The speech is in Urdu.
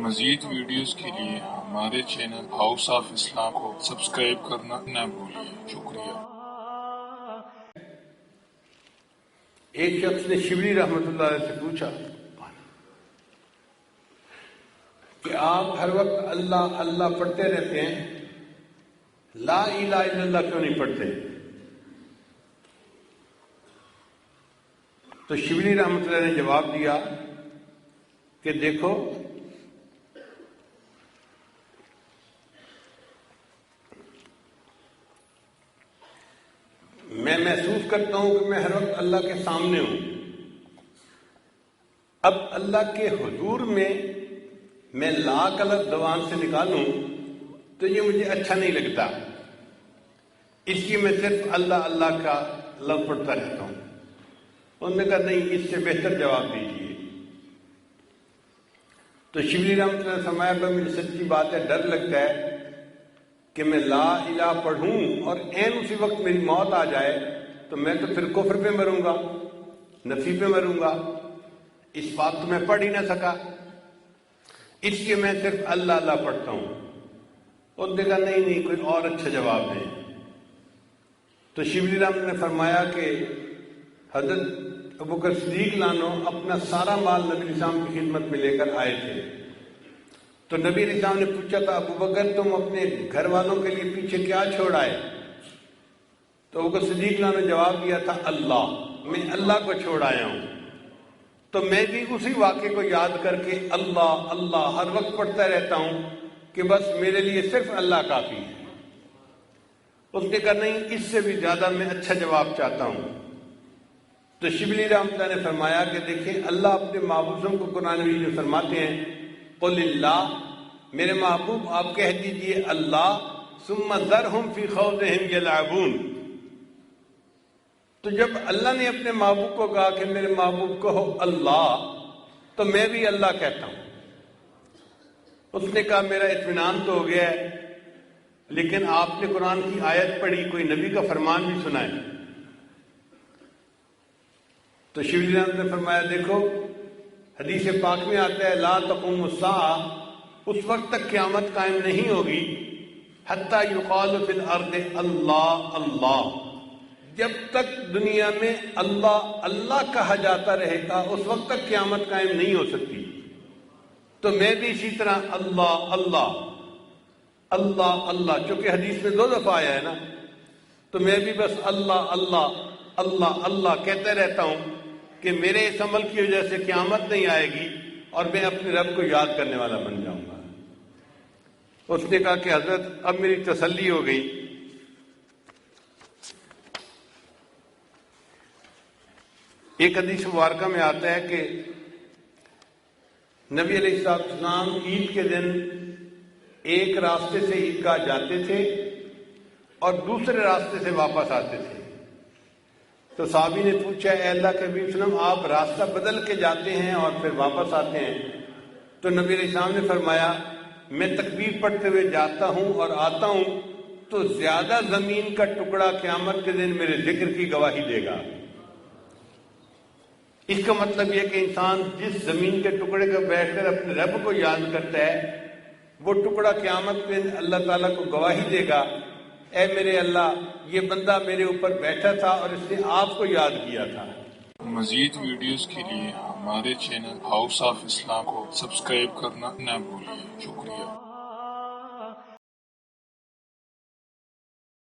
مزید ویڈیوز کے لیے ہمارے چینل ہاؤس آف اسلام کو سبسکرائب کرنا نہ بھولیے۔ شکریہ۔ ایک شخص نے شبلی رحمۃ اللہ علیہ سے پوچھا کہ آپ ہر وقت اللہ اللہ پڑھتے رہتے ہیں، لا الہ الا اللہ کیوں نہیں پڑھتے؟ تو شبلی رحمۃ اللہ نے جواب دیا کہ دیکھو، میں محسوس کرتا ہوں کہ میں ہر وقت اللہ کے سامنے ہوں۔ اب اللہ کے حضور میں لاکھ لفظ زبان سے نکالوں تو یہ مجھے اچھا نہیں لگتا، اس لیے میں صرف اللہ اللہ کا لفظ پڑھتا رہتا ہوں۔ انہوں نے کہا نہیں، اس سے بہتر جواب دیجیے۔ تو شبلی رحمۃ اللہ نے فرمایا کہ مجھے سچی بات ہے، ڈر لگتا ہے کہ میں لا الہ پڑھوں اور عین اسی وقت میری موت آ جائے تو میں تو پھر کفر پہ مروں گا، نفی پہ مروں گا۔ اس بات تو میں پڑھ ہی نہ سکا، اس لیے میں صرف اللہ اللہ پڑھتا ہوں۔ انہوں نے کہا نہیں، کوئی اور اچھا جواب دیں۔ تو شبلی رحمۃ نے فرمایا کہ حضرت ابوبکر صدیق لانو اپنا سارا مال نبی علیہ السلام کی خدمت میں لے کر آئے تھے۔ تو نبی علیہ السلام نے پوچھا تھا ابوبکر تم اپنے گھر والوں کے لیے پیچھے کیا چھوڑ آئے؟ تو ابوبکر صدیق نے جواب دیا تھا اللہ، میں اللہ کو چھوڑ آیا ہوں۔ تو میں بھی اسی واقعے کو یاد کر کے اللہ اللہ ہر وقت پڑھتا رہتا ہوں کہ بس میرے لیے صرف اللہ کافی ہے۔ اس نے کہا نہیں، اس سے بھی زیادہ میں اچھا جواب چاہتا ہوں۔ تو شبلی رحمۃ اللہ نے فرمایا کہ دیکھیں، اللہ اپنے محبوبوں کو قرآن مجید میں فرماتے ہیں قل اللہ، میرے محبوب آپ کہہ دیجئے اللہ، ثم ذرہم فی خوضہم یلعبون۔ تو جب اللہ نے اپنے محبوب کو کہا کہ میرے محبوب کہو اللہ، تو میں بھی اللہ کہتا ہوں۔ اس نے کہا میرا اطمینان تو ہو گیا ہے، لیکن آپ نے قرآن کی آیت پڑھی، کوئی نبی کا فرمان بھی سنا ہے؟ تو شبلی رحمۃ نے فرمایا دیکھو، حدیث پاک میں آتا ہے لا تقوم الساعہ، اس وقت تک قیامت قائم نہیں ہوگی حتی یقال فی الارض اللہ اللہ، جب تک دنیا میں اللہ اللہ کہا جاتا رہے گا اس وقت تک قیامت قائم نہیں ہو سکتی۔ تو میں بھی اسی طرح اللہ اللہ اللہ اللہ، چونکہ حدیث میں 2 دفعہ آیا ہے نا، تو میں بھی بس اللہ اللہ اللہ اللہ کہتے رہتا ہوں کہ میرے اس عمل کی وجہ سے قیامت نہیں آئے گی اور میں اپنے رب کو یاد کرنے والا بن جاؤں گا۔ اس نے کہا کہ حضرت اب میری تسلی ہو گئی۔ ایک حدیث مبارکہ میں آتا ہے کہ نبی علیہ السلام عید کے دن ایک راستے سے عیدگاہ جاتے تھے اور دوسرے راستے سے واپس آتے تھے۔ تو صحابی نے پوچھا اے اللہ کے نبی صلی اللہ علیہ وسلم، آپ راستہ بدل کے جاتے ہیں اور پھر واپس آتے ہیں؟ تو نبی علیہ السلام نے فرمایا میں تکبیر پڑھتے ہوئے جاتا ہوں اور آتا ہوں تو زیادہ زمین کا ٹکڑا قیامت کے دن میرے ذکر کی گواہی دے گا۔ اس کا مطلب یہ کہ انسان جس زمین کے ٹکڑے پر بیٹھ کر اپنے رب کو یاد کرتا ہے، وہ ٹکڑا قیامت میں اللہ تعالیٰ کو گواہی دے گا اے میرے اللہ، یہ بندہ میرے اوپر بیٹھا تھا اور اس نے آپ کو یاد کیا تھا۔ مزید ویڈیوز کے لیے ہمارے چینل ہاؤس آف اسلام کو سبسکرائب کرنا نہ بھولیے۔ شکریہ۔